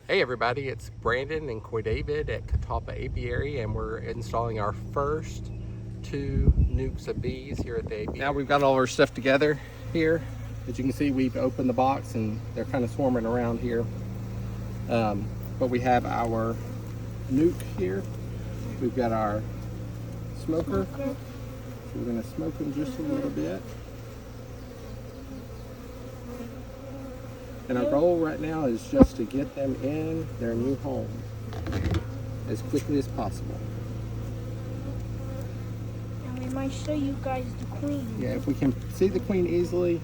Hey everybody, it's Brandon and Coy David at Catalpa Apiary, and we're installing our first 2 nucs of bees here at the apiary. Now we've got all our stuff together here. As you can see, we've opened the box and they're kind of swarming around here. But we have our nuc here. We've got our smoker. So we're going to smoke them just a little bit. And our goal right now is just to get them in their new home as quickly as possible. And we might show you guys the queen. Yeah, if we can see the queen easily,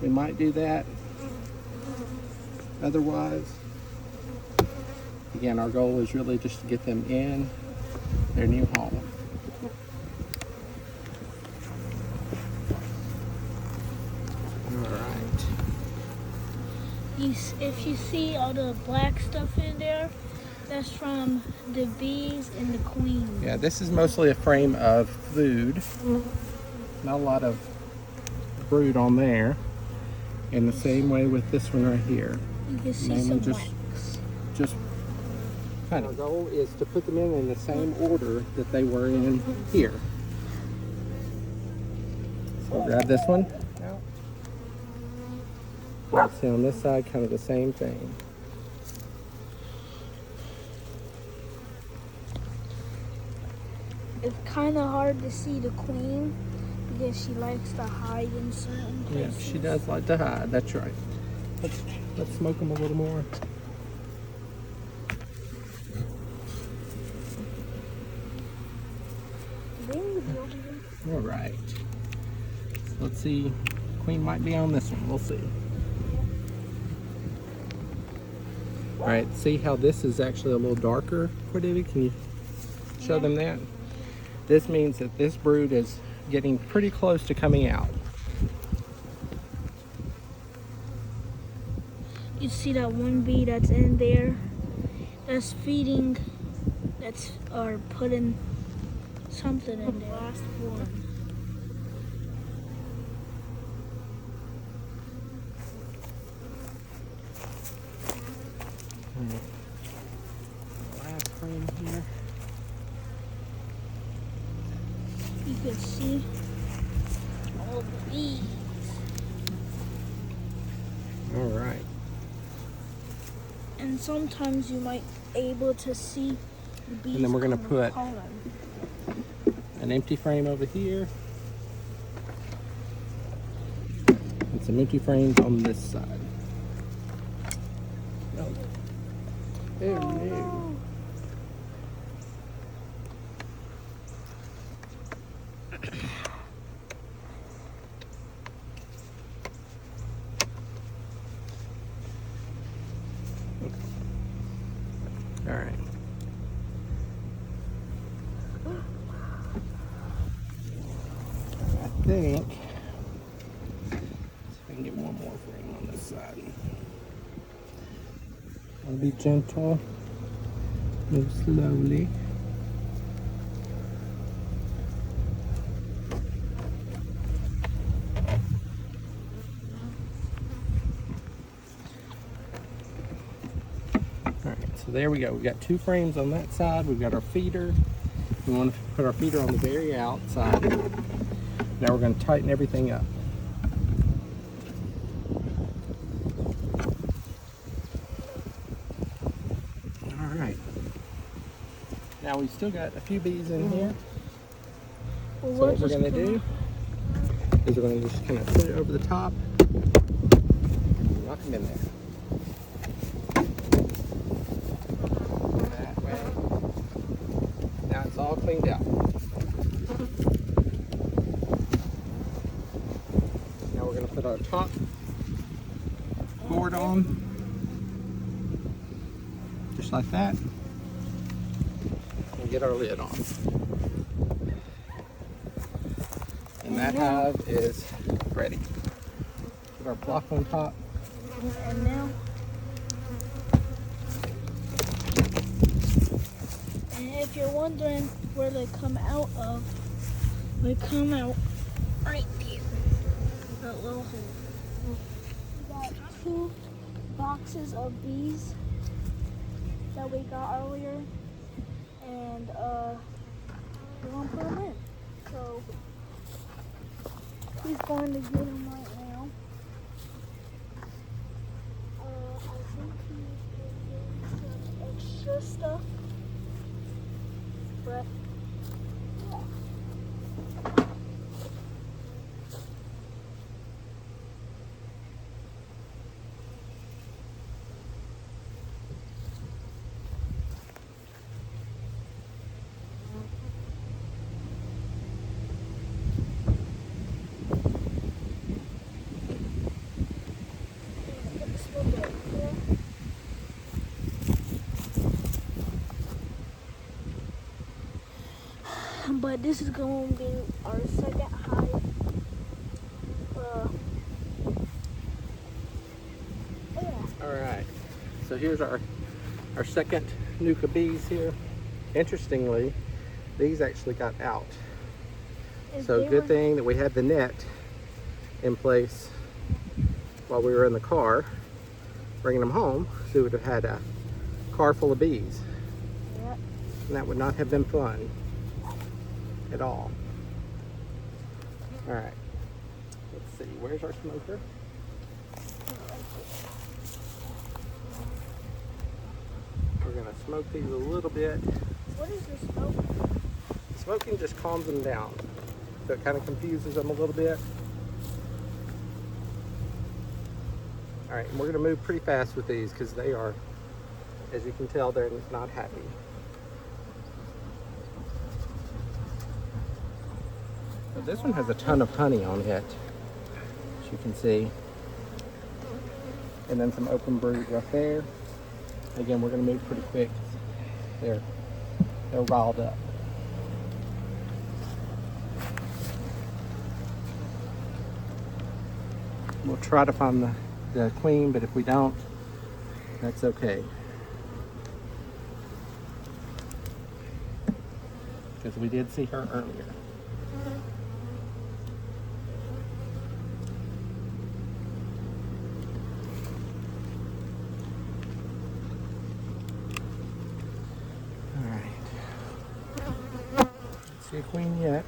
we might do that. Otherwise, again, our goal is really just to get them in their new home. If you see all the black stuff in there, that's from the bees and the queen. Yeah, this is mostly a frame of food. Not a lot of brood on there. And the same way with this one right here. You can see some wax. Just kind of. Our goal is to put them in the same order that they were in here. So grab this one. Let's see on this side, kind of the same thing. It's kind of hard to see the queen because she likes to hide in certain places. Yeah, she does like to hide. That's right. Let's smoke them a little more. All right. Let's see. Queen might be on this one. We'll see. All right. See how this is actually a little darker, Cordelia? Can you show them that? This means that this brood is getting pretty close to coming out. You see that one bee that's in there? That's feeding. Or putting something in there. Last one. Last frame here. You can see all the bees. All right. And sometimes you might able to see the bees. And then we're going to put an empty frame over here and some empty frames on this side. Oh no. All right. I think, see if I can get one more frame on this side. I'll be gentle, move slowly. So there we go. We've got 2 frames on that side. We've got our feeder. We want to put our feeder on the very outside. Now we're going to tighten everything up. All right. Now we've still got a few bees in here. Well, So what we're going to do is we're going to just kind of put it over the top and knock them in there. All cleaned out. Now we're going to put our top board on, just like that, and get our lid on. And that hive is ready. Put our block on top. And now, if you're wondering where they come out of, they come out right here. That little hole. We got 2 boxes of bees that we got earlier, and we're gonna put them in. So he's going to get them right now. I think he's getting some extra stuff, but yeah. But this is going to be our second hive. Yeah. All right, so here's our second nuke of bees here. Interestingly, these actually got out. So good thing that we had the net in place while we were in the car bringing them home, so we would have had a car full of bees. Yep. And that would not have been fun at all. All right, let's see, where's our smoker? We're gonna smoke these a little bit. What is this smoke? Smoking just calms them down, so it kind of confuses them a little bit. All right, and we're gonna move pretty fast with these because they are, as you can tell, they're not happy. But this one has a ton of honey on it, as you can see. And then some open brood right there. Again, we're gonna move pretty quick. They're riled up. We'll try to find the queen, but if we don't, that's okay. Because we did see her earlier. All right. Don't see a queen yet.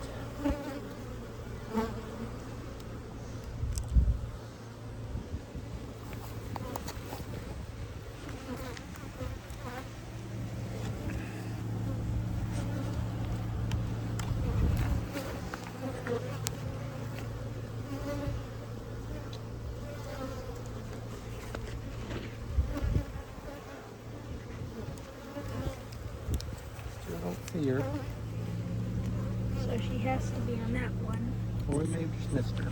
Here, So she has to be on that one. or we may have just missed her.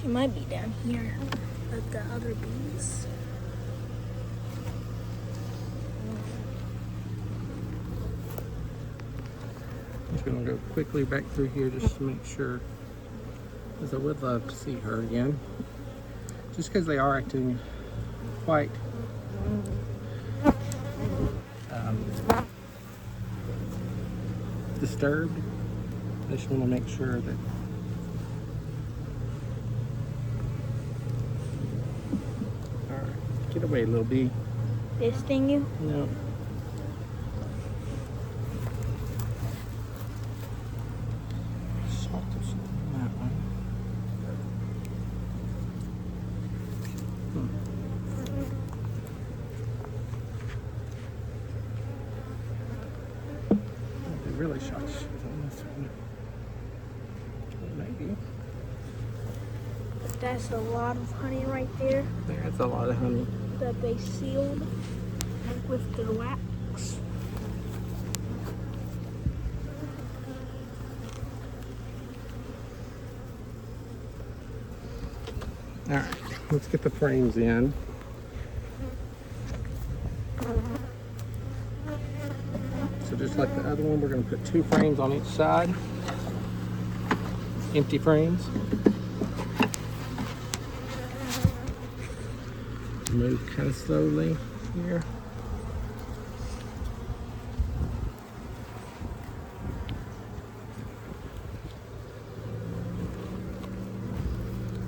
She might be down here with the other bees. I'm just gonna go quickly back through here just to make sure, because I would love to see her again. Just because they are acting quite disturbed. I just want to make sure that get away, little bee. They sting you? No. Shot this on that one. They really shot the shit on this one. Maybe. But that's a lot of honey right there There's a lot of honey. that they sealed with the wax. All right, let's get the frames in. like the other one. We're going to put 2 frames on each side, empty frames. Move kind of slowly here.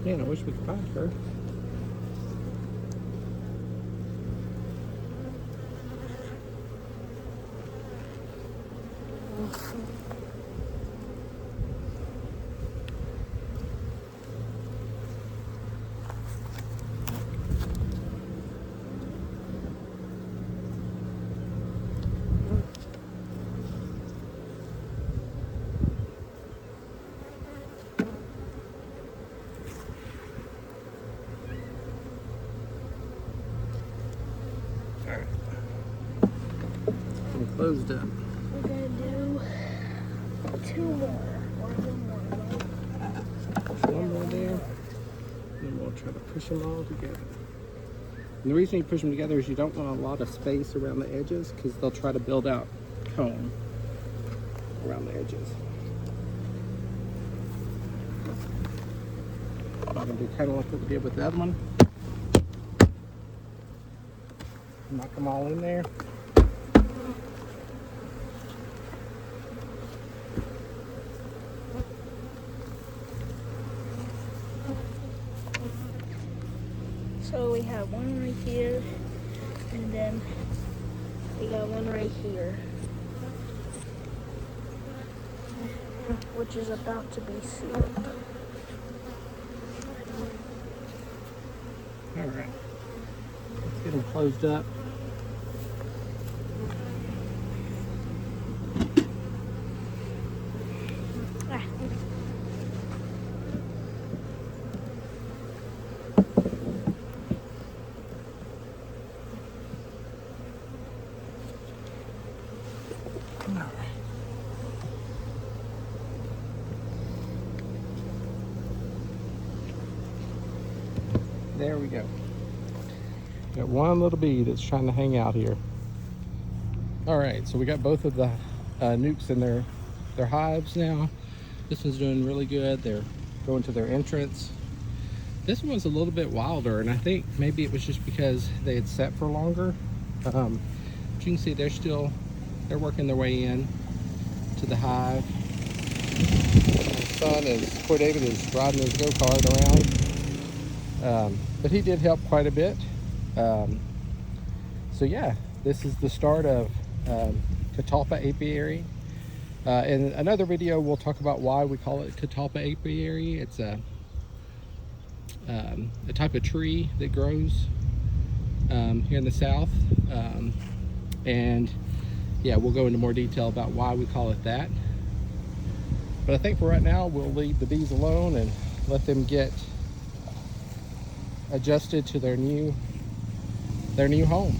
Man, I wish we could find her. Alright. I'm closed up. We're gonna do 2 more. Or 1 more, right? 1 more there. And we'll try to push them all together. And the reason you push them together is you don't want a lot of space around the edges because they'll try to build out comb around the edges. I'm going to do kind of like what we did with the other one. Knock them all in there. So we have 1 right here, and then we got 1 right here, which is about to be sealed. All right, let's get them closed up. Ah. All right. There we go. Got 1 little bee that's trying to hang out here. All right, so we got both of the nucs in their hives now. This one's doing really good. They're going to their entrance. This one was a little bit wilder, and I think maybe it was just because they had set for longer. But you can see they're working their way in to the hive. My son poor David is riding his go-kart around. But he did help quite a bit. So yeah, this is the start of Catalpa Apiary. In another video, we'll talk about why we call it Catalpa Apiary. It's a type of tree that grows here in the south. And yeah, we'll go into more detail about why we call it that. But I think for right now, we'll leave the bees alone and let them get adjusted to their new home.